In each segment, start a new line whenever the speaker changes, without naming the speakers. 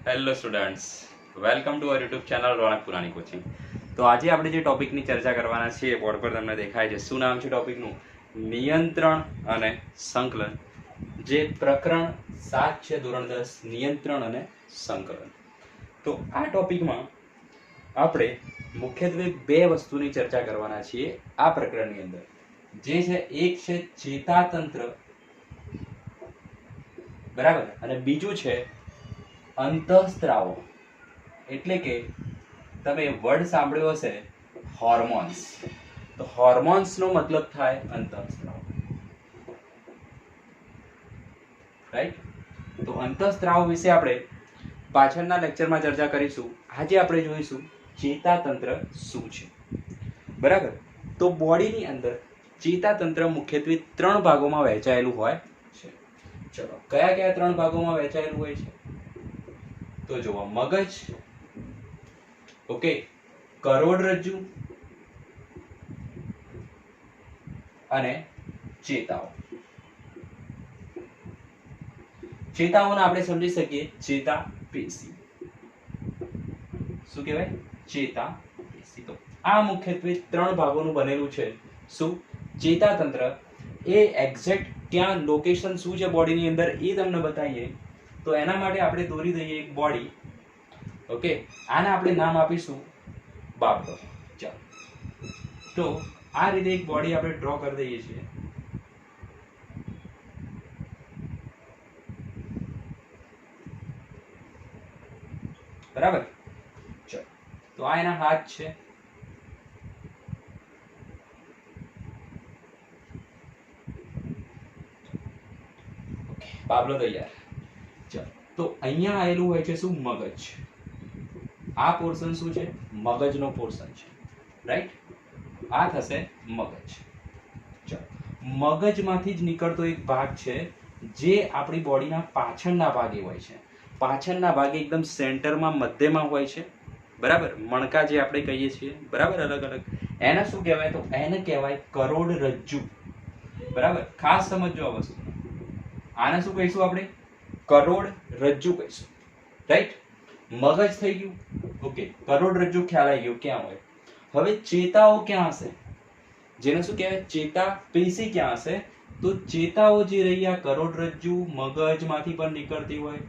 Hello students, welcome to our YouTube channel Ronak Purani coaching. તો આજે આપણે જે ટોપિકની ચર્ચા કરવાના છીએ, બોર્ડ પર તમને દેખાય છે. શું નામ છે ટોપિકનું? નિયંત્રણ અને સંકલન. જે પ્રકરણ 7 છે, ધોરણ 10, નિયંત્રણ અને સંકલન. તો આ ટોપિકમાં આપણે મુખ્યત્વે બે વસ્તુની ચર્ચા કરવાના છીએ આ પ્રકરણની અંદર. જે છે એક છે ચેતાતંત્ર, બરાબર, અને બીજું છે અંતઃસ્ત્રાવો. એટલે કે તમે વર્ડ સાંભળ્યો હશે હોર્મોન્સ. તો હોર્મોન્સ નો મતલબ થાય અંતઃસ્ત્રાવ, રાઈટ? તો અંતઃસ્ત્રાવ વિશે આપણે પાછળના લેક્ચરમાં ચર્ચા કરીશું. આજે આપણે જોઈશું ચેતાતંત્ર શું છે, બરાબર. તો બોડીની અંદર ચેતાતંત્ર મુખ્યત્વે 3 ભાગોમાં વહેંચાયેલું હોય છે. ચલો, કયા કયા 3 ભાગોમાં વહેંચાયેલું હોય છે? તો જુઓ, મગજ, ઓકે, કરોડરજ્જુ અને ચેતાઓ. ચેતાઓને આપણે સમજી શકીએ ચેતાપેશી. શું કહેવાય? ચેતાપેશી. તો આ મુખ્યત્વે 3 ભાગોનું બનેલું છે. શું? ચેતાતંત્ર. એ એક્ઝેક્ટ ક્યાં લોકેશન શું છે બોડીની અંદર એ તમને બતાવીએ. તો એના માટે આપણે દોરી દઈએ એક બોડી. ઓકે, આને આપણે નામ આપીશું બાબડો. ચાલો, તો આ રીતે એક બોડી આપણે ડ્રો કરી દઈએ છીએ. બરાબર. ચલો, તો આ એના હાથ છે. બાબલો તૈયાર. ચલો, તો અહીંયા આવેલું હોય છે શું? મગજ. આ પોર્શન શું છે? મગજનો પોર્શન છે, રાઈટ? આ થશે મગજ. ચલો, મગજમાંથી જ નીકળતો એક ભાગ છે જે આપણી બોડીના પાછળના ભાગે હોય છે. પાછળના ભાગે એકદમ સેન્ટરમાં, મધ્યમાં હોય છે, બરાબર. મણકા જે આપણે કહીએ છીએ, બરાબર, અલગ અલગ. એને શું કહેવાય? તો એને કહેવાય કરોડરજ્જુ. બરાબર, ખાસ સમજો આ વસ્તુ. આને શું કહીશું આપણે? કરોડરજ્જુ કહીશું, રાઈટ? મગજ થઈ ગયું, ઓકે. કરોડરજ્જુ ખ્યાલ આવી ગયો ક્યાં હોય. હવે ચેતાઓ ક્યાં હશે? જેને શું કહેવાય? ચેતાપેશી ક્યાં હશે? તો ચેતાઓ જે રહી આ કરોડરજ્જુ, મગજમાંથી પણ નીકળતી હોય,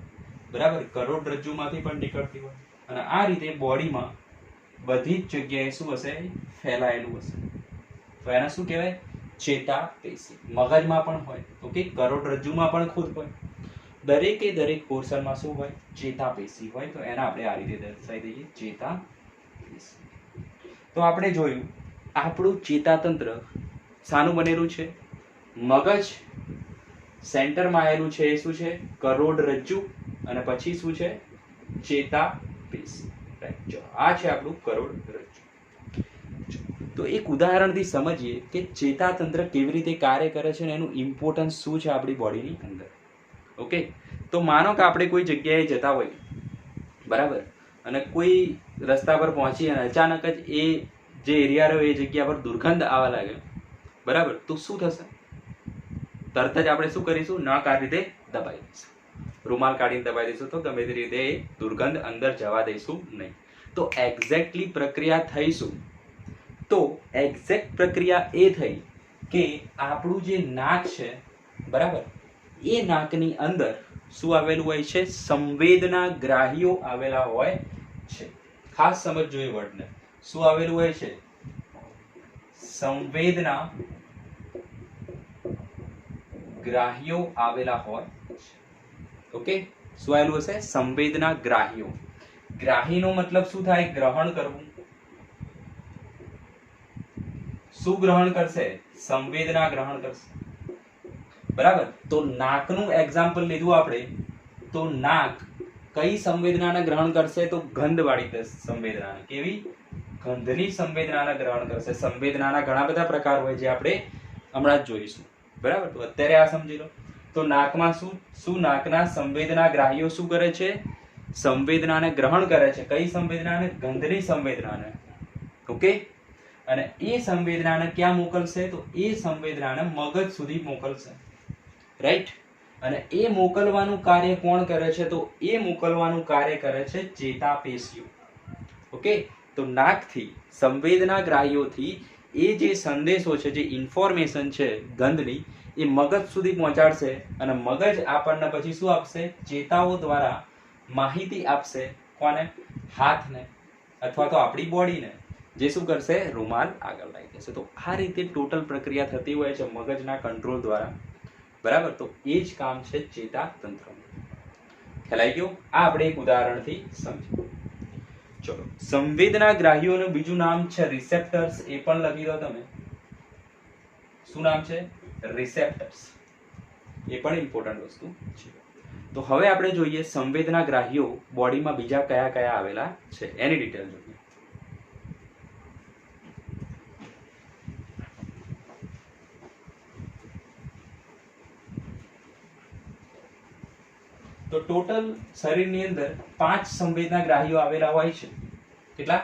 બરાબર, કરોડરજ્જુમાંથી પણ નીકળતી હોય, અને આ રીતે બોડીમાં બધી જ જગ્યાએ શું હશે? ફેલાયેલું હશે. તો એને શું કહેવાય? ચેતાપેશી. મગજમાં પણ હોય, ઓકે, કરોડરજ્જુમાં પણ ખુદ હોય. દરેકે દરેક પોર્શનમાં શું હોય? ચેતાપેશી હોય. તો એને આપણે આ રીતે દર્શાવી દઈએ, ચેતાપેશી. તો આપણે જોયું આપણું ચેતાતંત્ર શાનું બનેલું છે? મગજ, સેન્ટરમાં આવેલું છે એ શું છે? કરોડરજ્જુ, અને પછી શું છે? ચેતાપેશી, રાઈટ? જો આ છે આપણું કરોડરજ્જુ. તો એક ઉદાહરણથી સમજીએ કે ચેતાતંત્ર કેવી રીતે કાર્ય કરે છે અને એનું ઇમ્પોર્ટન્સ શું છે આપણી બોડીની અંદર. ઓકે, તો માનો કે આપણે કોઈ જગ્યાએ જતા હોય, બરાબર, અને કોઈ રસ્તા પર પહોંચી અને અચાનક જ એ જે એરિયા રહ્યો એ જગ્યા પર દુર્ગંધ આવવા લાગે, બરાબર, તો શું થશે? તરત જ આપણે શું કરીશું? નખ આ રીતે દબાઈ દઈશું, રૂમાલ કાઢીને દબાઈ દઈશું. તો ગમે તે રીતે એ દુર્ગંધ અંદર જવા દઈશું નહીં. તો એક્ઝેક્ટલી પ્રક્રિયા થઈશું. તો એક્ઝેક્ટ પ્રક્રિયા એ થઈ કે આપણું જે નાક છે, બરાબર, એ નાકની અંદર શું આવેલું હોય છે? સંવેદના ગ્રાહીઓ આવેલા હોય છે. ખાસ સમજજો એ વર્ડને. શું આવેલું હોય છે? સંવેદના ગ્રાહીઓ આવેલા હોય છે. ઓકે, શું આવેલું હશે? સંવેદના ગ્રાહીઓ. ગ્રાહીનો મતલબ શું થાય? ગ્રહણ કરવું. શું ગ્રહણ કરશે? સંવેદના ગ્રહણ કરશે, બરાબર. તો નાકનું એક્ઝામ્પલ લીધું આપણે. તો નાક કઈ સંવેદનાને ગ્રહણ કરશે? તો ગંધવાળી સંવેદનાને. કેવી? ગંધની સંવેદનાને ગ્રહણ કરશે. સંવેદનાના ઘણા બધા પ્રકાર હોય જે આપણે હમણાં જ જોઈશું, બરાબર. તો અત્યારે આ સમજી લો. તો નાકમાં શું નાકના સંવેદના ગ્રાહીઓ શું કરે છે? સંવેદનાને ગ્રહણ કરે છે. કઈ સંવેદનાને? ગંધની સંવેદનાને. ઓકે, અને એ સંવેદનાને ક્યાં મોકલશે? તો એ સંવેદનાને મગજ સુધી મોકલશે, રાઈટ? અને એ મોકલવાનું કાર્ય કોણ કરે છે? તો એ મોકલવાનું કાર્ય કરે છે ચેતાપેશીઓ. ઓકે, તો નાકથી સંવેદના ગ્રાહીઓથી એ જે સંદેશો છે, જે ઇન્ફોર્મેશન છે ગંધની, એ મગજ સુધી પહોંચાડશે અને મગજ આપણને પછી શું આપશે? ચેતાઓ દ્વારા માહિતી આપશે. કોને? હાથને અથવા તો આપણી બોડીને, જે શું કરશે? રૂમાલ આગળ લાવી દેશે. તો આ રીતે ટોટલ પ્રક્રિયા થતી હોય છે મગજના કંટ્રોલ દ્વારા. બરાબર, તો એ જ કામ છે ચેતાતંત્રનું. ખ્યાલ આવી ગયો? આ આપણે એક ઉદાહરણથી સમજીએ. ચલો, સંવેદના ગ્રાહીઓનું બીજું નામ છે રિસેપ્ટર્સ. એ પણ લખી દો તમે. શું નામ છે? રિસેપ્ટર્સ. એ પણ ઇમ્પોર્ટન્ટ વસ્તુ છે. તો હવે આપણે જોઈએ સંવેદના ગ્રાહીઓ બોડીમાં બીજા કયા કયા આવેલા છે, એની ડિટેલ જોઈએ. તો ટોટલ શરીરની અંદર 5 સંવેદના ગ્રાહીઓ આવેલા હોય છે. કેટલા?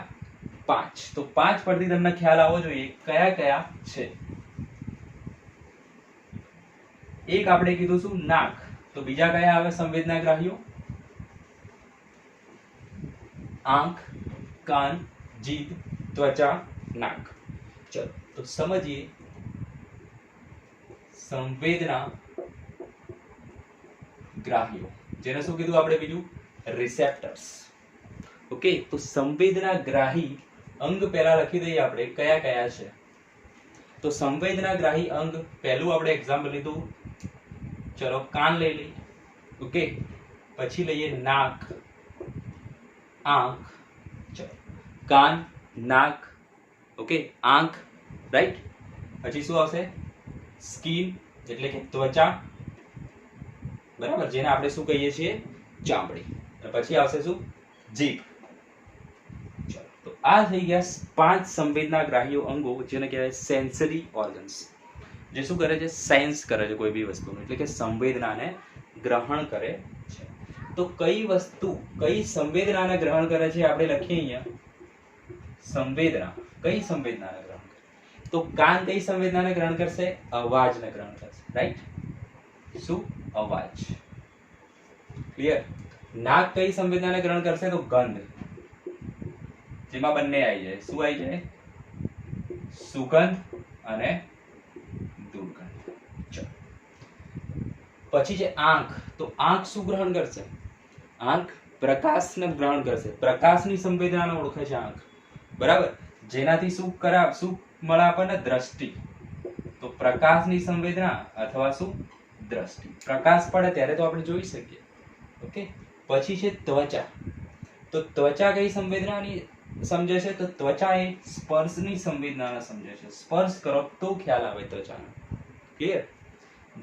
5. તો 5 પરથી તમને ખ્યાલ આવવો જોઈએ કયા કયા છે. એક આપણે કીધું શું? નાક. તો બીજા કયા આવે સંવેદના ગ્રાહીઓ? આંખ, કાન, જીભ, ત્વચા, નાક. ચલો, તો સમજીએ સંવેદના ગ્રાહીઓ, જેને શું કીધું આપણે બીજું? રિસેપ્ટર્સ. ઓકે, તો સંવેદના ગ્રાહી અંગ પહેલા લખી દઈએ આપણે કયા કયા છે. તો સંવેદના ગ્રાહી અંગ પહેલું આપણે એક્ઝામ્પલ લીધું, ચલો કાન લઈ લઈએ. ઓકે, પછી લઈએ નાક, આંખ. ચલો, કાન, નાક, ઓકે, આંખ, રાઈટ. પછી શું આવશે? સ્કિન એટલે કે ત્વચા. બરાબર, જેને આપણે શું કહીએ છીએ? ચામડી. અને પછી આવશે શું? જીભ. ચલો, તો આ થઈ ગયા 5 સંવેદના ગ્રાહીઓ અંગો, જેને કહેવાય સેન્સરી ઓર્ગન્સ. જે શું કરે છે? સેન્સ કરે છે કોઈ બી વસ્તુનું, એટલે કે સંવેદનાને ગ્રહણ કરે છે. તો કઈ વસ્તુ કઈ સંવેદનાને ગ્રહણ કરે છે આપણે લખીએ અહીંયા. સંવેદના કઈ સંવેદનાને ગ્રહણ કરે? તો કાન કઈ સંવેદનાને ગ્રહણ કરશે? અવાજને ગ્રહણ કરશે. રાઈટ? શું? અવાજ. ક્લિયર? નાક કઈ સંવેદનાને ગ્રહણ કરશે? તો ગંધ. જેમાં બંને આવી જાય. શું આવી જાય? સુગંધ અને દુર્ગંધ. ચલો, પછી છે આંખ. તો આંખ શું ગ્રહણ કરશે? આંખ પ્રકાશને ગ્રહણ કરશે. પ્રકાશની સંવેદનાને ઓળખે છે આંખ. બરાબર, જેનાથી શું મળે આપણને? દ્રષ્ટિ. તો પ્રકાશની સંવેદના અથવા શું? દ્રષ્ટિ. પ્રકાશ પડે ત્યારે તો આપણે જોઈ શકીએ. ઓકે, પછી છે ત્વચા. તો ત્વચા કઈ સંવેદનાની સમજે છે? તો ત્વચા એ સ્પર્શની સંવેદનાને સમજે છે. સ્પર્શ કરો તો ખ્યાલ આવે ત્વચાનો. ક્લિયર?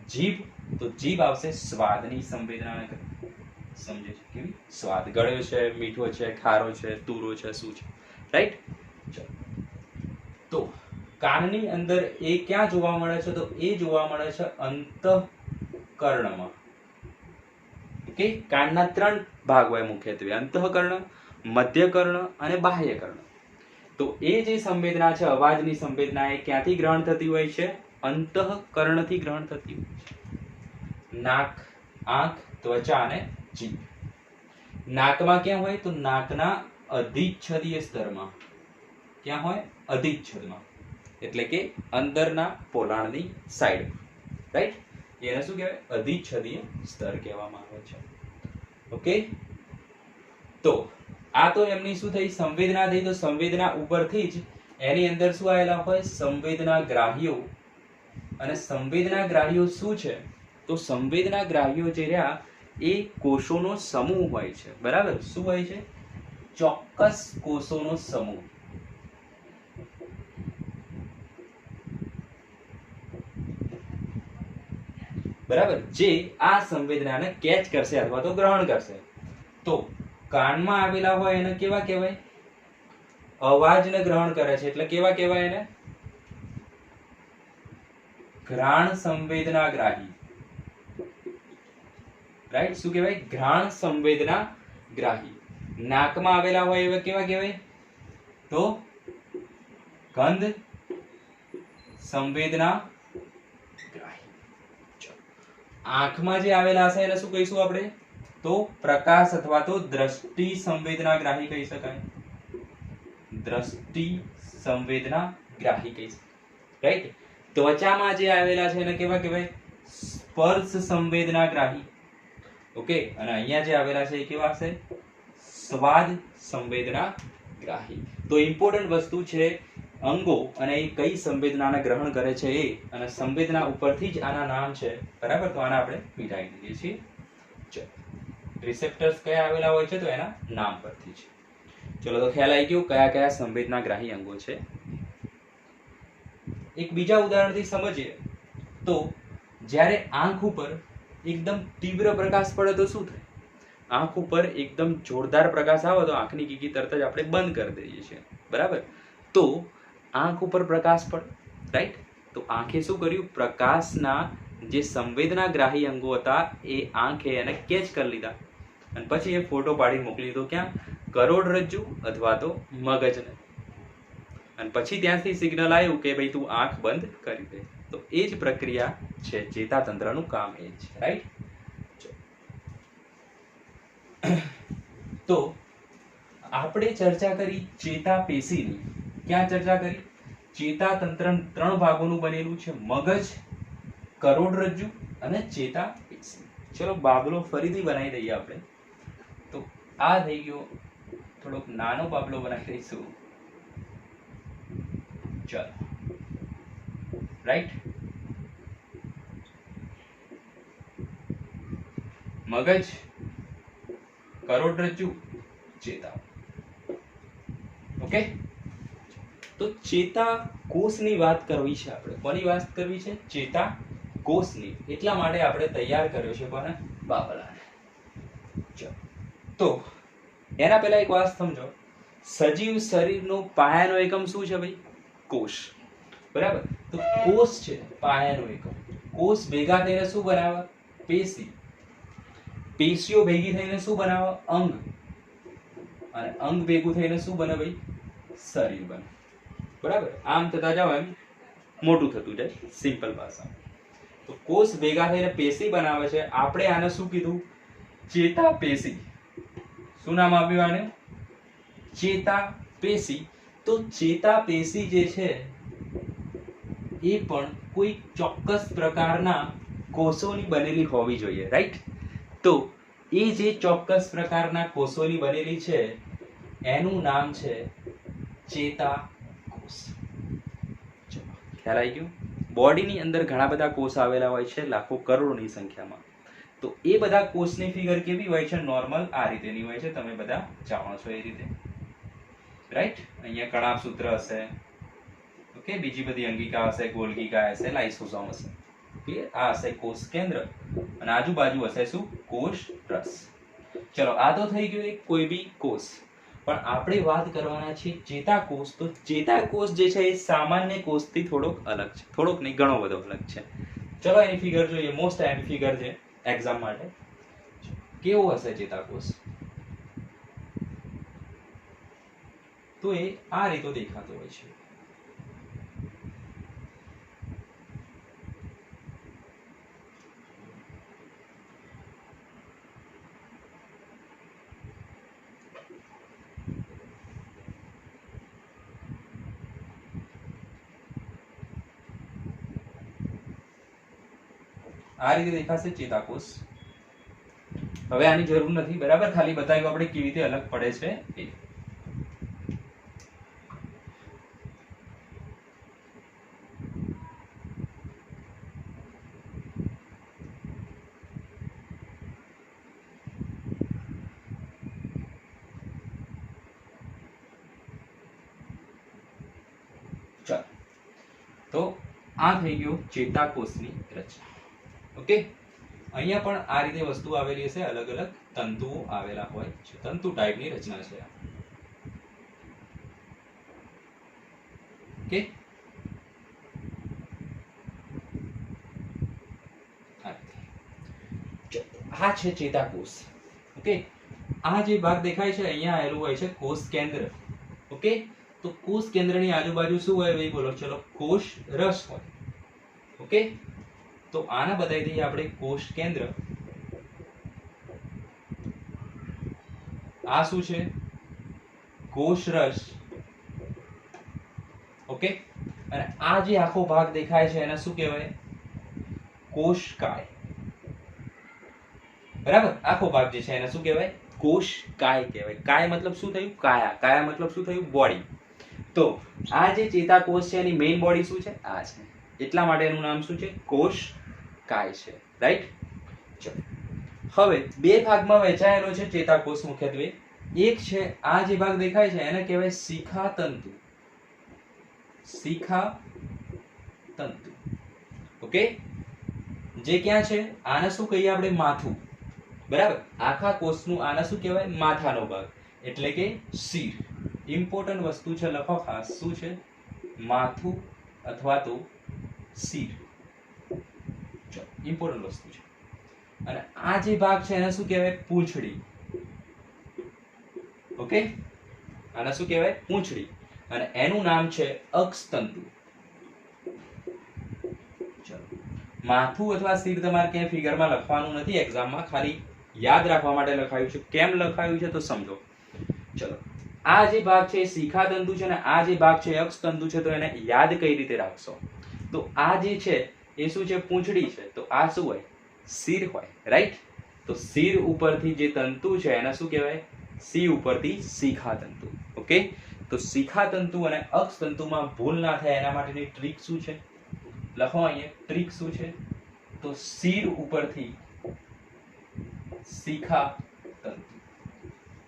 જીભ. તો જીભ આવશે સ્વાદની સંવેદનાને સમજે છે. કેવી? સ્વાદ. ગળ્યો છે, મીઠો છે, ખારો છે, તુરો છે, શું છે. રાઈટ? ચલો, તો કાનની અંદર એ ક્યાં જોવા મળે છે? તો એ જોવા મળે છે અંતઃકર્ણમાં. ઓકે, કાનના 3 ભાગ હોય મુખ્યત્વે: અંતઃકર્ણ, મધ્યકર્ણ અને બાહ્યકર્ણ. તો એ જે સંવેદના છે અવાજની સંવેદના, એ ક્યાંથી ગ્રહણ થતી હોય છે? અંતઃકર્ણથી ગ્રહણ થતી હોય છે. નાક, આંખ, ત્વચા અને જીભ. નાકમાં ક્યાં હોય? તો નાકના અધિચ્છદીય સ્તરમાં. ક્યાં હોય? અધિચ્છદમાં, એટલે કે અંદરના પોલાણની સાઈડ. રાઈટ? એને શું કહેવાય? અધિચ્છદીય સ્તર કહેવામાં આવે છે. ઓકે, તો આ તો એમની શું થઈ? સંવેદના થઈ. તો સંવેદના ઉપરથી જ એની અંદર શું આવેલા હોય? સંવેદના ગ્રાહીઓ. અને સંવેદના ગ્રાહીઓ શું છે? તો સંવેદના ગ્રાહીઓ જે રહ્યા એ કોષોનો સમૂહ હોય છે. બરાબર, શું હોય છે? ચોક્કસ કોષોનો સમૂહ. બરાબર, જે આ સંવેદનાને કેચ કરશે અથવા તો ગ્રહણ કરશે. તો કાનમાં આવેલા હોય એને કેવા કહેવાય? અવાજને ગ્રહણ કરે છે, એટલે કેવા કહેવાય એને? ઘ્રાણ સંવેદના ગ્રાહી. રાઈટ? શું કહેવાય? ઘ્રાણ સંવેદના ગ્રાહી. નાકમાં આવેલા હોય એવા કેવા કહેવાય? તો ગંધ સંવેદના ગ્રાહી. આંખમાં જે આવેલા હશે એને શું કહીશું આપણે? તો પ્રકાશ અથવા તો દ્રષ્ટિ સંવેદનાગ્રાહી કહી શકાય. દ્રષ્ટિ સંવેદનાગ્રાહી કહી શકાય, રાઈટ. ત્વચામાં જે આવેલા છે એને કેવા કહેવાય? સ્પર્શ સંવેદનાગ્રાહી. ઓકે, અને અહીંયા જે આવેલા છે એ કેવા હશે? સ્વાદ સંવેદનાગ્રાહી. તો ઇમ્પોર્ટન્ટ વસ્તુ છે અંગો અને એ કઈ સંવેદનાને ગ્રહણ કરે છે એ, અને સંવેદના ઉપરથી જ આના નામ છે, બરાબર. તો આને આપણે મિટાઈ દઈએ છીએ. ચલો, રિસેપ્ટર્સ કયા આવેલા હોય છે? તો એના નામ પરથી છે. ચલો, તો ખ્યાલ આવી ગયો કયા કયા સંવેદનાગ્રાહી અંગો છે. એક બીજા ઉદાહરણથી સમજીએ તો જ્યારે આંખ ઉપર એકદમ તીવ્ર પ્રકાશ પડે તો શું થાય? આંખ ઉપર એકદમ જોરદાર પ્રકાશ આવે તો આંખની કીકી તરત જ આપણે બંધ કરી દઈએ છીએ, બરાબર. તો આંખ ઉપર પ્રકાશ પડે, રાઈટ. તો આંખે શું કર્યું? પ્રકાશના જે સંવેદનાગ્રાહી અંગો હતા એ આંખે એને કેચ કરી લીધા અને પછી એ ફોટો પાડી મોકલી દીધો. ક્યાં? કરોડરજ્જુ અથવા તો મગજને. અને પછી ત્યાંથી સિગ્નલ આવ્યું કે ભાઈ તું આંખ બંધ કરી દે. તો એ જ પ્રક્રિયા છે, ચેતાતંત્રનું કામ એ જ છે, રાઈટ. તો આપણે ચર્ચા કરી ચેતાપેશીની. ક્યાં ચર્ચા કરી? ચેતાતંત્ર 3 ભાગોનું બનેલું છે: મગજ, કરોડરજ્જુ અને ચેતાપેશી. ચલો, બાબલો ફરીથી બનાવી દઈએ આપણે. તો આ થઈ ગયો, થોડોક નાનો બાબલો બનાવી દઈશું. ચલો, રાઈટ. મગજ, કરોડરજ્જુ, ચેતા. ઓકે. તો ચેતાકોષની વાત કરવી છે આપણે. કોની વાત કરવી છે? ચેતાકોષની. એટલા માટે આપણે તૈયાર કર્યો છે કોને? બાબલાને. ચલો, તો એના પહેલા એક વાત સમજો. સજીવ શરીરનો પાયાનો એકમ શું છે ભાઈ? કોષ, બરાબર. તો કોષ છે પાયાનો એકમ. કોષ ભેગા થઈને શું બનાવે? પેશી. પેશીઓ ભેગી થઈને શું બનાવે? અંગ. અને અંગ ભેગું થઈને શું બને ભાઈ? શરીર બને, બરાબર. આમ થતા જાવ એમ મોટું થતું જાય, સિમ્પલ ભાષામાં. તો કોષ ભેગા થઈને પેશી બનાવે છે. આપણે આને શું કીધું? ચેતાપેશી. શું નામ આપ્યું આને? ચેતાપેશી. તો ચેતાપેશી જે છે એ પણ કોઈ ચોક્કસ પ્રકારના કોષોની બનેલી હોવી જોઈએ, રાઈટ. તો એ જે ચોક્કસ પ્રકારના કોષોની બનેલી છે એનું નામ છે ચેતાકોષ. ખ્યાલ આવી ગયો? બોડીની અંદર ઘણા બધા કોષ આવેલા હોય છે, લાખો કરોડોની સંખ્યામાં. તો એ બધા કોષની ફિગર કેવી હોય છે? નોર્મલ આ રીતેની હોય છે. તમે બધા જાણો છો એ રીતે, રાઈટ. અહીંયા કણાભસૂત્ર હશે, ઓકે. બીજી બધી અંગિકા હશે, ગોલ્ગિકા હશે, લાઇસોસોમ હશે. ક્લિયર? આ હશે કોષ કેન્દ્ર અને આજુબાજુ હશે શું? કોષ રસ. ચલો, આ તો થઈ ગયું એક કોઈ બી કોષ. પણ આપણે વાત કરવાના છે ચેતાકોષ. તો ચેતાકોષ જે છે એ સામાન્ય કોષથી થોડોક અલગ છે. થોડોક નહીં, ઘણો બધો અલગ છે. ચલો, એની ફિગર જોઈએ. મોસ્ટ એમ્પ ફિગર છે એક્ઝામ માટે. કેવો હશે ચેતાકોષ? તો એ આ રીતે દેખાતો હોય છે. આ રીતે દેખાશે ચેતાકોષ. હવે આની જરૂર નથી, બરાબર. ખાલી બતાવ્યું આપણે કેવી રીતે અલગ પડે છે એ. ચાલો, તો આ થઈ ગયું ચેતાકોષની રચના. ઓકે. અહીંયા પણ આ રીતે વસ્તુ આવેલી હશે, અલગ અલગ તંતુઓ આવેલા હોય છે. તંતુ ટાઈપની રચના છે. ઓકે. આ છે ચેતાકોષ. ઓકે. આ જે ભાગ દેખાય છે અહીંયા આવેલું હોય છે કોષ કેન્દ્ર. ઓકે. તો કોષ કેન્દ્રની આજુબાજુ શું હોય ભાઈ? બોલો. ચલો, કોષ રસ હોય. ઓકે. તો આને બતાવી દઈએ આપણે કોષ કેન્દ્ર. આ શું છે? કોષરસ. ઓકે, અને આ જે આખો ભાગ દેખાય છે એને શું કહેવાય? કોષકાય. બરાબર, આખો ભાગ જે છે એને શું કહેવાય? કોષકાય કહેવાય. કાય મતલબ શું થયું? કાયા. કાયા મતલબ શું થયું? બોડી. તો આ જે ચેતાકોષ છે એની મેઇન બોડી શું છે? આ છે. એટલા માટે એનું નામ શું છે? કોષકાય છે. રાઈટ? ચલો, હવે બે ભાગમાં વહેંચાયેલો છે ચેતાકોષ મુખ્યત્વે. એક છે આ જે ભાગ દેખાય છે એને કહેવાય શિખાતંતુ. શિખાતંતુ. ઓકે, જે ક્યાં છે? આને શું કહીએ આપણે? માથું. બરાબર, આખા કોષનું આને શું કહેવાય? માથાનો ભાગ, એટલે કે શિર. ઇમ્પોર્ટન્ટ વસ્તુ છે, લખો ખાસ. શું છે? માથું અથવા તો શિર. ચલો, ઇમ્પોર્ટન્ટ વસ્તુ છે. અને આ જે ભાગ છે એને શું કહેવાય? પૂંછડી. ઓકે, આને શું કહેવાય? પૂંછડી. અને એનું નામ છે અક્ષતંતુ. ચલો, માથું અથવા શિર તમારે ક્યાંય ફિગરમાં લખવાનું નથી એક્ઝામમાં, ખાલી યાદ રાખવા માટે લખાયું છે. કેમ લખાયું છે તો સમજો. ચલો, આ જે ભાગ છે એ શિખાતંતુ છે ને આ જે ભાગ છે એ અક્ષતંતુ છે. તો એને યાદ કઈ રીતે રાખશો? તો આ જે છે એ શું છે? પૂંછડી છે. તો આ શું હોય? શિર હોય. રાઈટ? તો શિર ઉપરથી જે તંતુ છે એને શું કહેવાય? સી ઉપરથી શિખાતંતુ. ઓકે, તો શિખાતંતુ અને અક્ષતંતુમાં ભૂલ ના થાય એના માટેની ટ્રીક શું છે? લખો અહીંયા. ટ્રીક શું છે? તો શિર ઉપરથી શિખાતંતુ.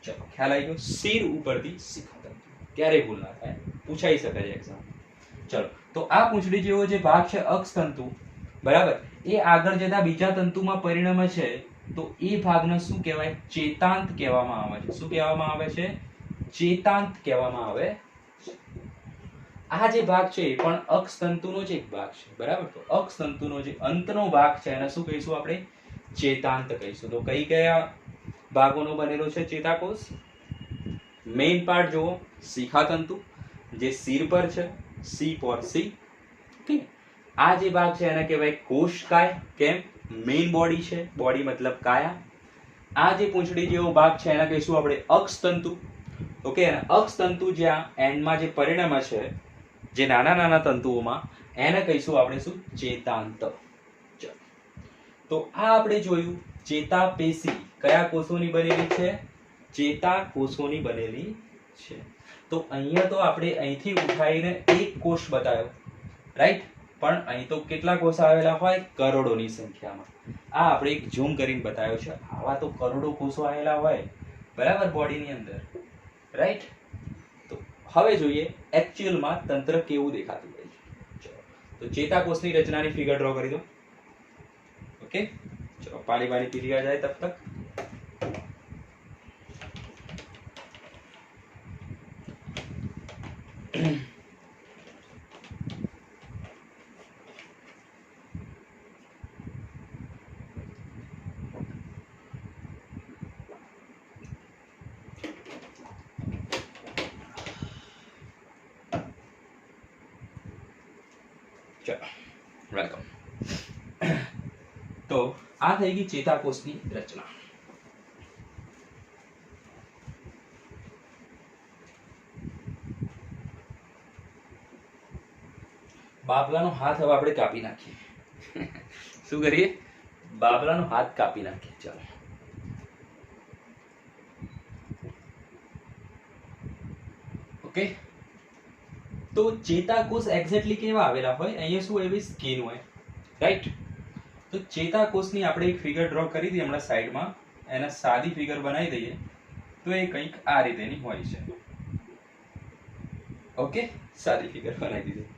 ચલો, ખ્યાલ આવી ગયો? શિર ઉપરથી શિખાતંતુ. ક્યારેય ભૂલ ના થાય, પૂછાઈ શકે છે એક્ઝામ. ચલો, તો આ પૂંછડી જેવો જે ભાગ છે અક્ષતંતુ, બરાબર, એ આગળ જતા બીજા તંતુમાં પરિણમે છે. તો એ ભાગને શું કહેવાય? ચેતાંત કહેવામાં આવે છે. શું કહેવામાં આવે છે? ચેતાંત કહેવામાં આવે છે. આ જે ભાગ છે એ પણ અક્ષતંતુનો જ એક ભાગ છે. બરાબર, તો અક્ષતંતુનો જે અંતનો ભાગ છે એને શું કહીશું આપણે? ચેતાંત કહીશું. તો કઈ કયા ભાગોનો બનેલો છે ચેતાકોષ? મેઇન પાર્ટ જુઓ, શિખાતંતુ, જે શિર પર છે, સી ફોર સી. આ જે ભાગ છે એને કહેવાય કોષકાય. કેમ? મેઇન બોડી છે, બોડી મતલબ કાયા. આ જે પૂંછડી જેવો ભાગ છે એને કહીશું આપણે અક્ષતંતુ. ઓકે, અને અક્ષતંતુ જ્યાં એન્ડમાં જે પરિણમે છે, જે નાના નાના તંતુઓમાં, એને કહીશું આપણે શું? ચેતાંત. તો આ આપણે જોયું ચેતાપેશી કયા કોષોની બનેલી છે? ચેતાકોષોની બનેલી છે. તો અહીંયા તો આપણે અહીંથી ઉઠાઈને એક કોષ બતાવ્યો, રાઈટ? પણ અહીં તો કેટલા કોષ આવેલા હોય? કરોડોની સંખ્યામાં. આ આપણે એક ઝૂમ કરીને બતાવ્યો છે. આવા તો કરોડો કોષો આવેલા હોય, બરાબર, બોડીની અંદર. રાઈટ? તો હવે જોઈએ એકચ્યુઅલમાં તંત્ર કેવું દેખાતું હોય છે. ચલો, તો ચેતાકોષની રચનાની ફિગર ડ્રો કરી દો. ઓકે, ચલો, પાણી પી लिया जाए तब तक. चलो, वेलकम. તો આ થઈ ગઈ ચેતાકોષની રચના. બાબલાનો હાથ હવે આપણે કાપી નાખીએ. શું કરીએ? બાબલાનો હાથ કાપી નાખીએ. ચાલો, ઓકે. તો ચેતાકોષ એક્ઝેક્ટલી કેવા આવેલા હોય? અહીંયા શું એવી સ્કિન હોય, રાઈટ? તો ચેતાકોષની આપણે એક ફિગર ડ્રો કરી દઈએ હમણાં સાઈડમાં. એને સાદી ફિગર બનાવી દઈએ તો એ કંઈક આ રીતેની હોય છે. ઓકે, સાદી ફિગર બનાવી દીધી.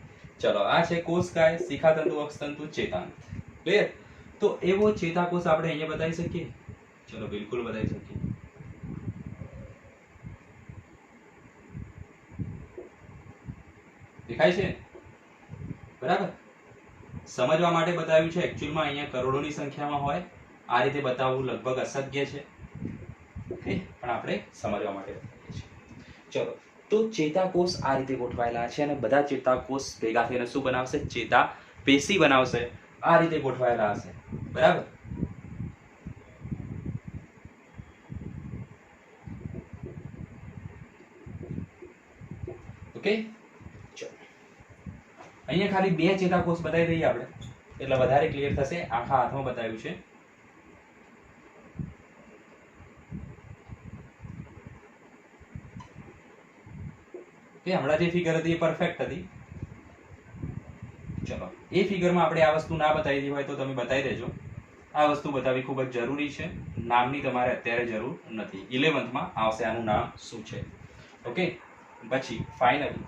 ચલો, આ છે કોષકાય, શિખાતંતુ, અક્ષતંતુ, ચેતાંત. ક્લિયર? તો એવો ચેતાકોષ આપણે અહીંયા બતાવી શકીએ? ચલો, બિલકુલ બતાવી શકીએ. દેખાય છે? બરાબર, સમજવા માટે બતાવ્યું છે. એકચ્યુઅલમાં અહીંયા કરોડોની સંખ્યામાં હોય, આ રીતે બતાવવું લગભગ અશક્ય છે. ઓકે, પણ આપણે સમજવા માટે બતાવીએ છીએ. ચલો, તો ચેતાકોષ આ રીતે ગોઠવાયેલા છે અને બધા ચેતાકોષ ભેગા થઈને શું બનાવશે? ચેતાપેશી બનાવશે. આ રીતે ગોઠવાયેલા હશે, બરાબર. ઓકે, ચલો અહીંયા ખાલી 2 ચેતાકોષ બતાવી દઈએ આપણે, એટલે વધારે ક્લિયર થશે. આખા હાથમાં બતાવ્યું છે. હમણાં જે ફિગર હતી એ પરફેક્ટ હતી. ચલો, એ ફિગરમાં આપણે આ વસ્તુ ના બતાવી દી હોય તો તમે બતાવી દેજો. આ વસ્તુ બતાવવી ખૂબ જ જરૂરી છે. નામની તમારે અત્યારે જરૂર નથી. 11th માં આવશે આનું નામ શું છે. ઓકે, પછી ફાઇનલી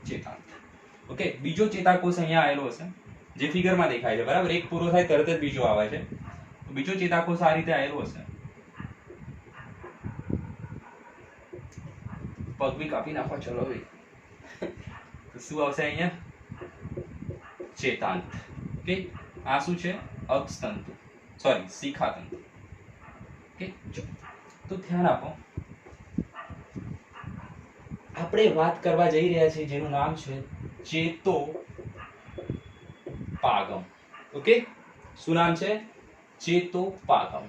ચેતાંત. ઓકે, બીજો ચેતાકોષ અહીંયા આવેલો હશે, જે ફિગરમાં દેખાય છે, બરાબર. એક પૂરો થાય તરત જ બીજો આવે છે. બીજો ચેતાકોષ આ રીતે આવેલો હશે. પગ બી કાપી નાખો. ચલો ભાઈ, તો શું આવશે અહીંયા? ચેતાંત. ઓકે, આ શું છે? અક્ષતંતુ, સોરી શિખાતંતુ. ઓકે, તો ધ્યાન આપો. આપણે વાત કરવા જઈ રહ્યા છીએ જેનું નામ છે ચેતોપાગમ. ઓકે, શું નામ છે? ચેતોપાગમ.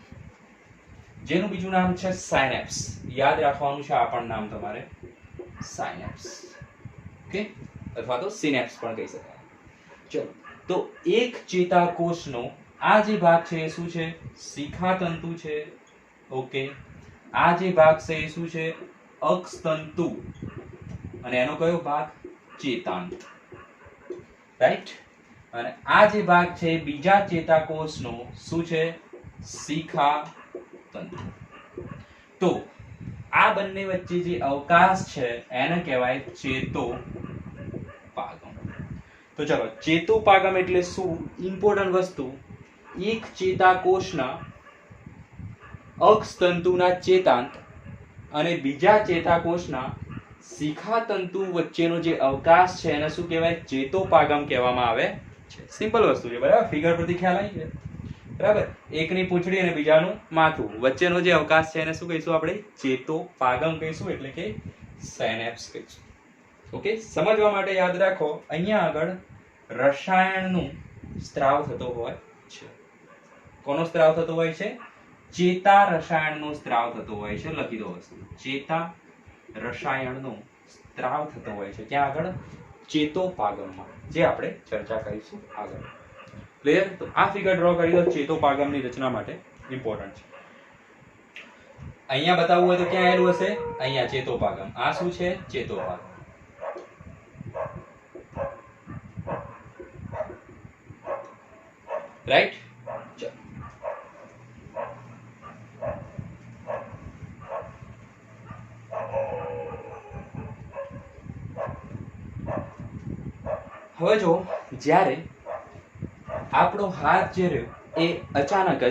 જેનું બીજું નામ છે સાયનેપ્સ. યાદ રાખવાનું છે આ પણ નામ તમારે, સાયનેપ્સ. ઓકે, અથવા તો સિનેપ્સ પણ કહી શકાય. ચલો, તો એક ચેતાકોષનો આ જે ભાગ છે એ શું છે? શિખાતંતુ છે. ઓકે, આ જે ભાગ છે એ શું છે? અક્ષતંતુ. અને એનો કયો ભાગ? ચેતાંત. રાઈટ. અને આ જે ભાગ છે બીજા ચેતાકોષનો શું છે? શિખાતંતુ. તો આ બંને વચ્ચે જે અવકાશ છે એને કહેવાય ચેતોપાગમ. તો ચલો, ચેતોપાગમ એટલે શું? ઇમ્પોર્ટન્ટ વસ્તુ. એક ચેતાકોષના અક્ષતંતુના ચેતાંત અને બીજા ચેતાકોષના શિખાતંતુ વચ્ચેનો જે અવકાશ છે એને શું કહેવાય? ચેતોપાગમ કહેવામાં આવે છે. સિમ્પલ વસ્તુ છે, બરાબર. ફિગર પરથી ખ્યાલ આવી છે, બરાબર. એકની પૂંછડી અને બીજાનું માથું વચ્ચેનો જે અવકાશ છે એને શું કહીશું આપણે? ચેતોપાગમ કહીશું, એટલે કે સાયનેપ્સ કહીશું. ઓકે, સમજવા માટે યાદ રાખો, અહીંયા આગળ રસાયણનું સ્ત્રાવ થતો હોય છે. કોનો સ્ત્રાવ થતો હોય છે? ચેતા રસાયણનો સ્ત્રાવ થતો હોય છે. લખી દો વસ્તુ, ચેતા રસાયણનો સ્ત્રાવ થતો હોય છે. ક્યાં આગળ? ચેતોપાગમમાં, જે આપણે ચર્ચા કરીશું આગળ. ક્લિયર? તો આ ફિગર ડ્રો કરી દો ચેતોપાગમની રચના માટે, ઇમ્પોર્ટન્ટ છે. અહીંયા બતાવવું હોય તો ક્યાં આવેલું હશે? અહીંયા ચેતોપાગમ. આ શું છે? ચેતોપાગમ. રાઈટ. હવે જો, જ્યારે આપણો હાથ જે રહ્યો એ અચાનક જ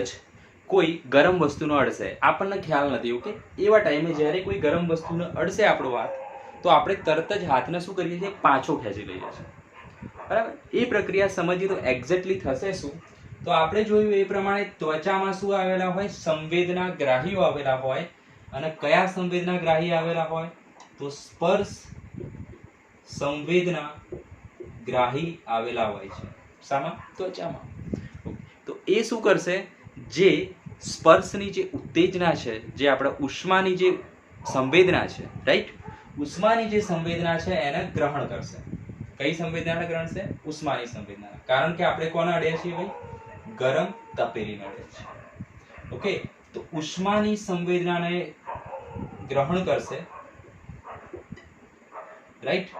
કોઈ ગરમ વસ્તુનો અડશે, આપણને ખ્યાલ નથી. ઓકે, એવા ટાઈમે જ્યારે કોઈ ગરમ વસ્તુનો અડશે આપણો હાથ, તો આપણે તરત જ હાથને શું કરીએ છીએ? પાછો ખેંચી લઈએ છીએ, બરાબર. એ પ્રક્રિયા સમજીએ તો એક્ઝેક્ટલી થશે શું? તો આપણે જોયું એ પ્રમાણે ત્વચામાં શું આવેલા હોય? સંવેદના ગ્રાહીઓ આવેલા હોય. અને કયા સંવેદના ગ્રાહી આવેલા હોય? તો સ્પર્શ સંવેદના ગ્રાહી આવેલા હોય છે. શામાં? ત્વચામાં. તો એ શું કરશે? જે સ્પર્શની જે ઉત્તેજના છે, જે આપણે ઉષ્માની જે સંવેદના છે, રાઈટ, ઉષ્માની જે સંવેદના છે એને ગ્રહણ કરશે. કઈ સંવેદનાને ગ્રહણ છે? ઉષ્માની સંવેદના. કારણ કે આપણે કોને અડ્યા છીએ ભાઈ? ગરમ તપેલીને અડ્યા છીએ. ઓકે, તો ઉષ્માની સંવેદનાને ગ્રહણ કરશે, રાઈટ.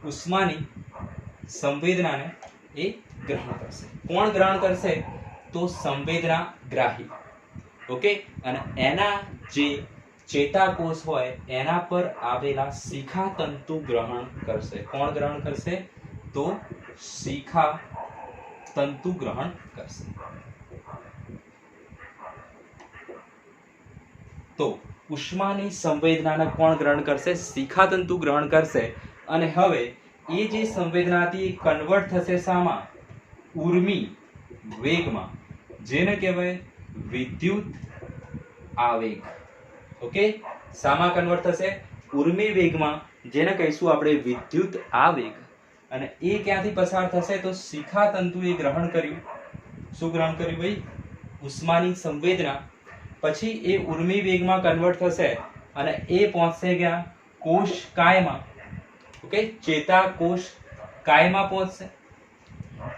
ઉષ્માની સંવેદનાને એ ગ્રહણ કરશે. કોણ ગ્રહણ કરશે? તો સંવેદના ગ્રાહી. ઓકે, અને એના જે ચેતાકોષ હોય એના પર આવેલા શિખાતંતુ ગ્રહણ કરશે. કોણ ગ્રહણ કરશે? તો શિખાતંતુ ગ્રહણ કરશે. તો ઉષ્માની સંવેદનાને કોણ ગ્રહણ કરશે? શિખાતંતુ ગ્રહણ કરશે. અને હવે એ જે સંવેદનાથી કન્વર્ટ થશે શામાં? ઉર્મી વેગમાં. જેને કહેવાય વિદ્યુત આવેગ. ઓકે, શામાં કન્વર્ટ થશે? ઉર્મી વેગમાં, જેને કહીશું આપણે વિદ્યુત આવેગ. અને એ ક્યાંથી પસાર થશે? તો શિખા તંતુએ ગ્રહણ કર્યું. શું ગ્રહણ કર્યું ભાઈ? ઉષ્માની સંવેદના. પછી એ ઉર્મી વેગમાં કન્વર્ટ થશે અને એ પહોંચશે ક્યાં? કોષ કાયમાં. ઓકે, ચેતાકોષ કાયમાં પહોંચશે.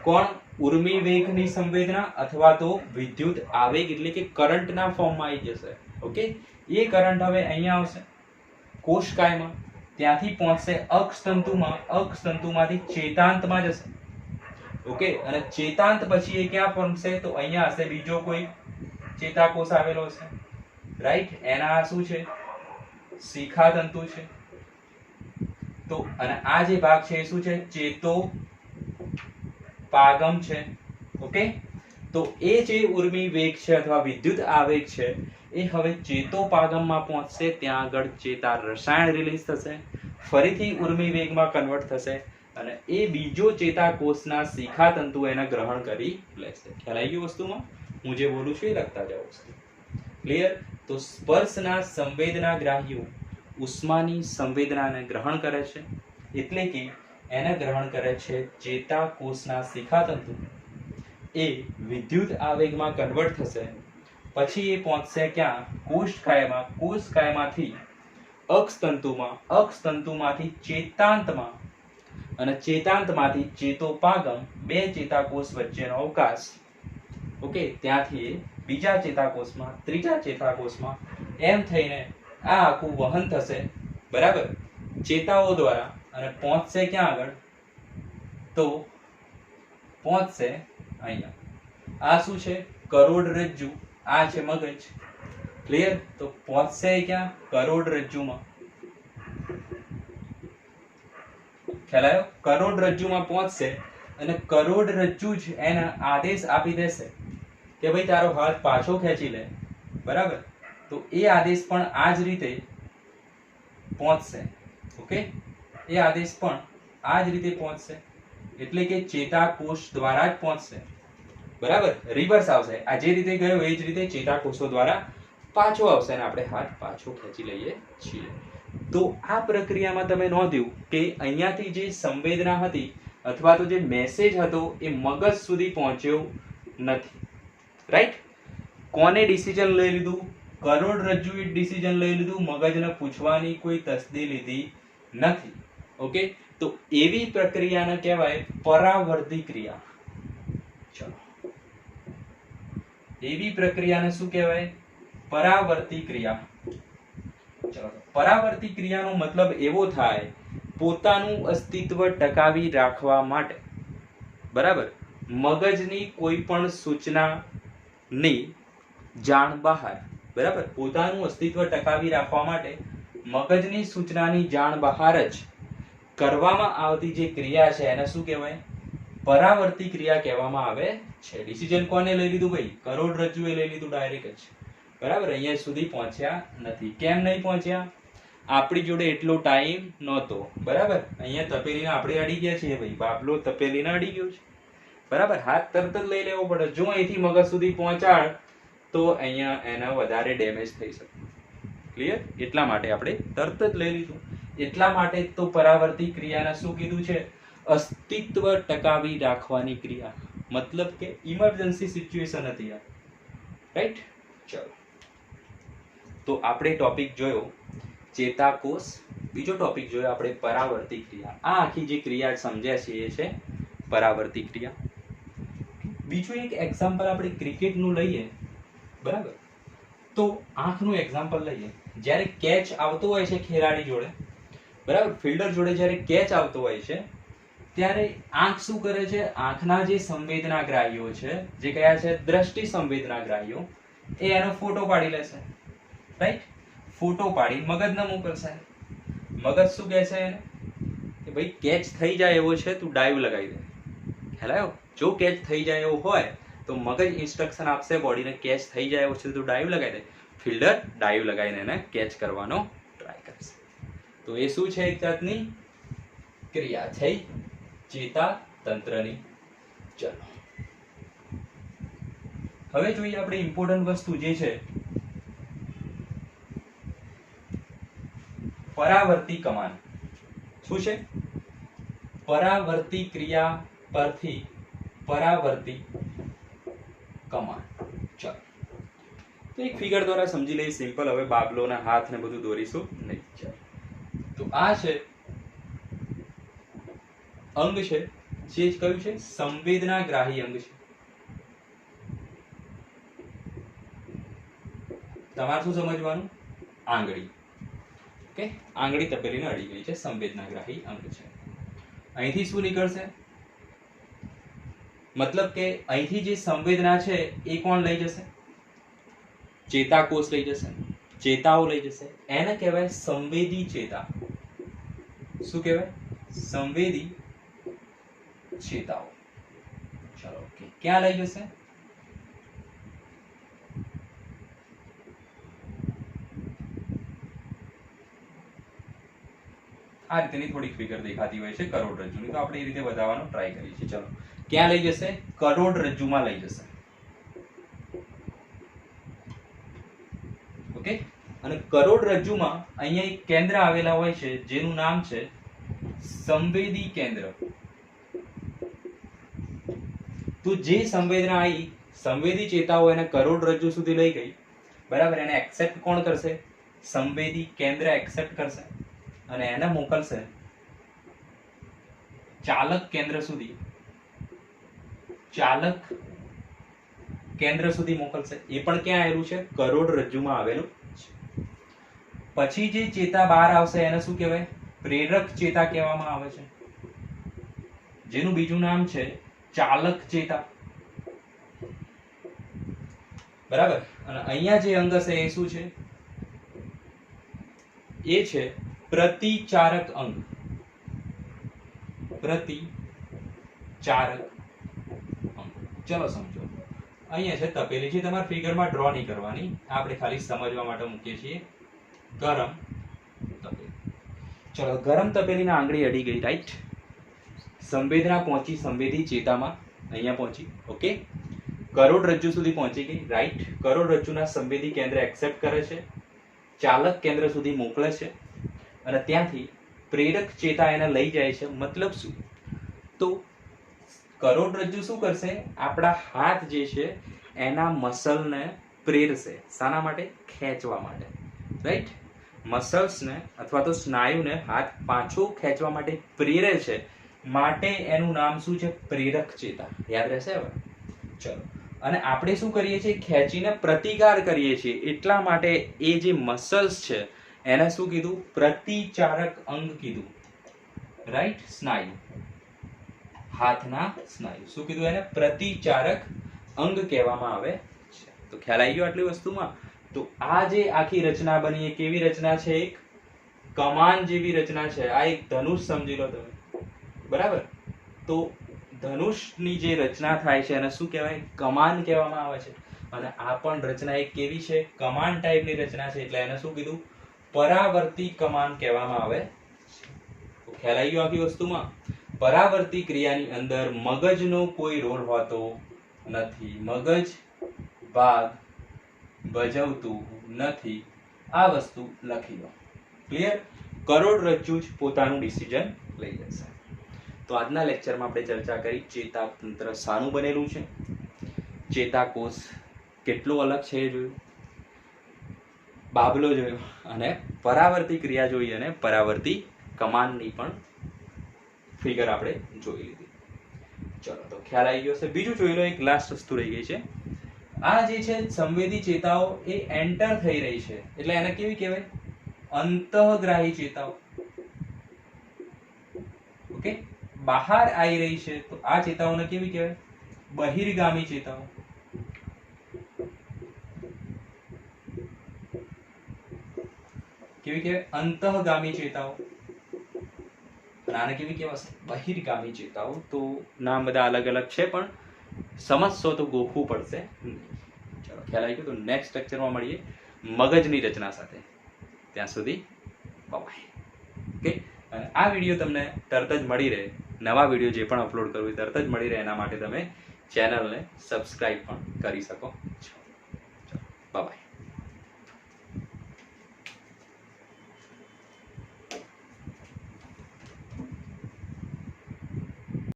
કોણ? ઉર્મી વેગની સંવેદના અથવા તો વિદ્યુત આવેગ એટલે કે કરંટના ફોર્મમાં આવી જશે. ઓકે, એ કરંટ હવે અહીંયા આવશે કોષ કાયમાં, ત્યાંથી પહોંચશે અક્ષ તંતુમાં, અક્ષ તંતુમાંથી ચેતાંતમાં જશે. ઓકે, અને ચેતાંત પછી એ ક્યાં પહોંચશે? તો અહીંયા હશે બીજો કોઈ ચેતાકોષ આવેલો હશે. રાઈટ, એના શું છે? શિખા તંતુ છે. તો અને આ જે ભાગ છે એ શું છે? ચેતો પાગમ છે. ઓકે, તો એ જે ઉર્મી વેગ છે અથવા વિદ્યુત આવેગ છે એ હવે ચેતોપાગમમાં પહોંચશે. ત્યાં આગળ ચેતા રસાયણ રિલીઝ થશે, ફરીથી ઉર્મી વેગમાં કન્વર્ટ થશે અને એ બીજો ચેતાકોષના શિખા તંતુ એને ગ્રહણ કરી લેશે. ખ્યાલ આવી ગયો વસ્તુમાં? હું જે બોલું છું એ લખતા જાઓ વસ્તુ. ક્લિયર? તો સ્પર્શના સંવેદના ગ્રાહીઓ ઉષ્માની સંવેદનાને ગ્રહણ કરે છે, એટલે કે એને ગ્રહણ કરે છે ચેતાકોષના શિખાતંતુ. એ વિદ્યુત આવેગમાં કન્વર્ટ થશે, પછી એ પહોંચશે ક્યાં? કોષકાયમાં. કોષકાયમાંથી અક્ષતંતુમાં, અક્ષતંતુમાંથી ચેતાંતમાં અને ચેતાંતમાંથી ચેતોપાગમ. બે ચેતાકોષ વચ્ચેનો અવકાશ. ઓકે, ત્યાંથી એ બીજા ચેતાકોષમાં, ત્રીજા ચેતાકોષમાં, એમ થઈને આ આખું વહન થશે. બરાબર, ચેતાઓ દ્વારા અને પહોંચશે ક્યાં આગળ? તો પહોંચશે અહીંયા. આ શું છે? કરોડરજ્જુ. આ છે મગજ. ક્લિયર? તો પહોંચશે ક્યાં? કરોડરજ્જુમાં. ખ્યાલ આવ્યો? કરોડરજ્જુમાં પહોંચશે અને કરોડરજ્જુ જ એને આદેશ આપી દેશે કે ભાઈ તારો હાથ પાછો ખેંચી લે. બરાબર, તો એ આદેશ પણ આ જ રીતે પહોંચશે. ઓકે, એ આદેશ પણ આ જ રીતે પહોંચશે, એટલે કે ચેતાકોષ દ્વારા જ પહોંચશે. બરાબર, રિવર્સ આવશે. આ જે રીતે ગયો એ જ રીતે ચેતાકોષો દ્વારા પાછો આવશે અને આપણે હાથ પાછો ખેંચી લઈએ છીએ. તો આ પ્રક્રિયામાં તમે નોંધ્યું કે અહીંયાથી જે સંવેદના હતી અથવા તો જે મેસેજ હતો એ મગજ સુધી પહોંચ્યો નથી. રાઈટ? કોને ડિસિઝન લઈ લીધું? કરોડરજ્જુએ ડિસિઝન લઈ લીધું. મગજને પૂછવાની કોઈ તસ્દી લીધી નથી. ઓકે, તો એવી પ્રક્રિયાને કહેવાય પરાવર્તી ક્રિયા. ચલો, એવી પ્રક્રિયાને શું કહેવાય? પરાવર્તી ક્રિયા. ચલો, પરાવર્તી ક્રિયાનો મતલબ એવો થાય પોતાનું અસ્તિત્વ ટકાવી રાખવા માટે. બરાબર, મગજની કોઈ પણ સૂચનાની જાણ બહાર. બરાબર, પોતાનું અસ્તિત્વ ટકાવી રાખવા માટે મગજની સૂચનાની જાણ બહાર જ કરવામાં આવતી જે ક્રિયા છે એને શું કહેવાય? પરાવર્તી ક્રિયા કહેવામાં આવે છે. ડિસિઝન કોને લઈ લીધું ભાઈ? કરોડરજ્જુએ લઈ લીધું ડાયરેક્ટ જ. બરાબર, અહીંયા સુધી પહોંચ્યા નથી. કેમ નહીં પહોંચ્યા? આપણી જોડે એટલો ટાઈમ નહોતો. બરાબર, અહીંયા તપેલીને આપણે અડી ગયા છીએ ભાઈ. બાબલો તપેલીને અડી ગયો છે. બરાબર, હાથ તરત જ લઈ લેવો પડે. જો અહીંથી મગજ સુધી પહોંચાડ તો અહીંયા એના વધારે ડેમેજ થઈ શકે. ક્લિયર? એટલા માટે આપણે તરત જ લઈ લીધું. એટલા માટે તો પરાવર્તી ક્રિયાને શું કીધું છે? અસ્તિત્વ ટકાવી રાખવાની ક્રિયા. મતલબ કે ઇમરજન્સી સિચ્યુએશન હતી આ. રાઈટ? ચલો, તો આપણે ટોપિક જોયો ચેતાકોષ. બીજો ટોપિક જોયો આપણે પરાવર્તી ક્રિયા. આ આખી જે ક્રિયા સમજ્યા છે એ છે પરાવર્તી ક્રિયા. બીજું એક એક્ઝામ્પલ આપણે ક્રિકેટનું લઈએ. બરાબર, તો આંખનું એક્ઝામ્પલ લઈએ. જ્યારે કેચ આવતો હોય છે ખેલાડી જોડે, બરાબર, ફિલ્ડર જોડે જ્યારે કેચ આવતો હોય છે ત્યારે આંખ શું કરે છે? આંખના જે સંવેદનાગ્રાહીઓ છે, જે કયા છે? દ્રષ્ટિ સંવેદનાગ્રાહીઓ, એ એનો ફોટો પાડી લેશે. રાઈટ? ફોટો પાડી મગજને મોકલશે. મગજ શું કહે છે એને? કે ભાઈ કેચ થઈ જાય એવો છે, તું ડાઈવ લગાવી દે. ખ્યાલ આવ્યો? જો કેચ થઈ જાય એવું હોય તો મગજ ઇન્સ્ટ્રક્શન આપશે બોડીને, કેચ થઈ જાય એવું છે તો ડાઈવ લગાવી દે. ફિલ્ડર ડાઈવ લગાવીને એને કેચ કરવાનો ટ્રાય કરશે. તો એ શું છે? એક જાતની ક્રિયા થઈ ચેતા તંત્રની. ચલો, હવે જોઈએ આપણે ઇમ્પોર્ટન્ટ વસ્તુ જે છે પરાવર્તી કમાન. શું છે? પરાવર્તી ક્રિયા પરથી પરાવર્તી કમાન. ચાલો તો એક ફિગર દ્વારા સમજી લઈએ સિમ્પલ. હવે બાબલોના હાથ ને બધું દોરીશું નહીં. ચાલો તો આ છે અંગ છે જે કયું છે? સંવેદનાગ્રાહી અંગ છે. તમારે શું સમજવાનું? આંગળી. ઓકે, આંગળી તપેલીને અડી ગઈ છે, સંવેદનાગ્રાહી અંગ છે. અહીંથી શું નીકળશે? મતલબ કે અહીંથી જે સંવેદના છે એ કોણ લઈ જશે? ચેતાકોષ લઈ જશે, ચેતાઓ લઈ જશે. એને કહેવાય સંવેદી ચેતા. શું કહેવાય? સંવેદી ચેતાઓ. ચલો ઓકે, ક્યાં લઈ જશે? આ રીતેની થોડીક ફિગર દેખાતી હોય છે કરોડરજ્જુની, તો આપણે એ રીતે બતાવવાનો ટ્રાય કરીએ છીએ. ચલો, ક્યાં લઈ જશે? કરોડરજ્જુમાં લઈ જશે. ઓકે, અને કરોડરજ્જુમાં અહીંયા એક કેન્દ્ર આવેલા હોય છે જેનું નામ છે સંવેદી કેન્દ્ર. તો જે સંવેદના આવી, સંવેદી ચેતાઓ એને કરોડરજ્જુ સુધી લઈ ગઈ, બરાબર. એને એક્સેપ્ટ કોણ કરશે? સંવેદી કેન્દ્ર એક્સેપ્ટ કરશે અને એને મોકલશે ચાલક કેન્દ્ર સુધી. ચાલક કેન્દ્ર સુધી મોકલશે. એ પણ ક્યાં આવેલું છે? કરોડરજ્જુમાં આવેલું છે. પછી જે ચેતા બહાર આવશે એને શું કહેવાય? પ્રેરક ચેતા કહેવામાં આવે છે, જેનું બીજું નામ છે ચાલક ચેતા. બરાબર. અને અહીંયા જે અંગ હશે એ શું છે? એ છે પ્રતિચારક અંગ. પ્રતિચારક અંગ. ચલો સમજો. અહીંયા છે તપેલી, જે તમારે ફિગરમાં ડ્રો નહીં કરવાની, આપણે ખાલી સમજવા માટે મૂકીએ છીએ. ગરમ તપેલી. ચલો, ગરમ તપેલીના આંગળી અડી ગઈ, રાઈટ. સંવેદના પહોંચી સંવેદી ચેતામાં, અહીંયા પહોંચી. ઓકે, કરોડરજ્જુ સુધી પહોંચી ગઈ, રાઈટ. કરોડરજ્જુના સંવેદી કેન્દ્ર એક્સેપ્ટ કરે છે, ચાલક કેન્દ્ર સુધી મોકલે છે અને ત્યાંથી પ્રેરક ચેતા એને લઈ જાય છે. મતલબ શું? તો કરોડરજ્જુ શું કરશે? આપણા હાથ જે છે એના મસલને પ્રેરશે. શાના માટે? ખેંચવા માટે, રાઈટ. મસલ્સને અથવા તો સ્નાયુને હાથ પાછો ખેંચવા માટે પ્રેરે છે, માટે એનું નામ શું છે? પ્રેરક ચેતા. યાદ રહેશે હવે? ચલો, અને આપણે શું કરીએ છીએ? ખેંચીને પ્રતિકાર કરીએ છીએ. એટલા માટે એ જે મસલ્સ છે એને શું કીધું? પ્રતિચારક અંગ કીધું, રાઈટ. સ્નાયુ, હાથના સ્નાયુ શું કીધું એને? પ્રતિચારક અંગ કહેવામાં આવે છે. તો ખ્યાલ આવી ગયો આટલી વસ્તુમાં? તો આ જે આખી રચના બની એ કેવી રચના છે? એક કમાન જેવી રચના છે. આ એક ધનુષ સમજી લો તમે, બરાબર. તો ધનુષની જે રચના થાય છે એને શું કહેવાય? કમાન કહેવામાં આવે છે. અને આ પણ રચના એક કેવી છે? કમાન ટાઈપની રચના છે, એટલે એને શું કીધું? પરાવર્તી કમાન કહેવામાં આવે. તો ખ્યાલ આવી ગયો આખી વસ્તુમાં? પરાવર્તી ક્રિયાની અંદર મગજનો કોઈ રોલ હોતો નથી. મગજ ભાગ ભજવતું નથી. આ વસ્તુ લખી લો. ક્લિયર? કરોડરજ્જુ જ પોતાનું ડિસિઝન લઈ જશે. તો આજના લેક્ચરમાં આપણે ચર્ચા કરી ચેતાતંત્ર શાનું બનેલું છે, ચેતાકોષ કેટલું અલગ છે એ જોયું, બાબલો જોયો, અને પરાવર્તી ક્રિયા જોઈ, અને પરાવર્તી કમાનની પણ ફિગર આપણે જોઈ લીધી. ચલો, તો ખ્યાલ આવી ગયો હશે. બીજું જોઈ લો, એક લાસ્ટ વસ્તુ રહી ગઈ છે. આ જે છે સંવેદી ચેતાઓ એ એન્ટર થઈ રહી છે, એટલે એને કેવી કહેવાય? અંતઃગ્રાહી ચેતાઓ. ઓકે, બહાર આવી રહી છે તો આ ચેતાઓને કેવી કહેવાય? બહિર્ગામી ચેતાઓ. કેવી કહેવાય? અંતઃગામી ચેતાઓ. આને કેવી કહેવાશે? બહિર્ગામી ચેતાઓ. તો નામ બધા અલગ અલગ છે, પણ સમજશો તો ગોખવું પડશે. ચલો, ખ્યાલ આવી ગયો? તો નેક્સ્ટ લેક્ચરમાં મળીએ મગજની રચના સાથે. ત્યાં સુધી બાય. ઓકે, અને આ વિડીયો તમને તરત જ મળી રહે, નવા વિડીયો જે પણ અપલોડ કરવું તરત જ મળી રહે, એના માટે તમે ચેનલને સબસ્ક્રાઇબ પણ કરી શકો.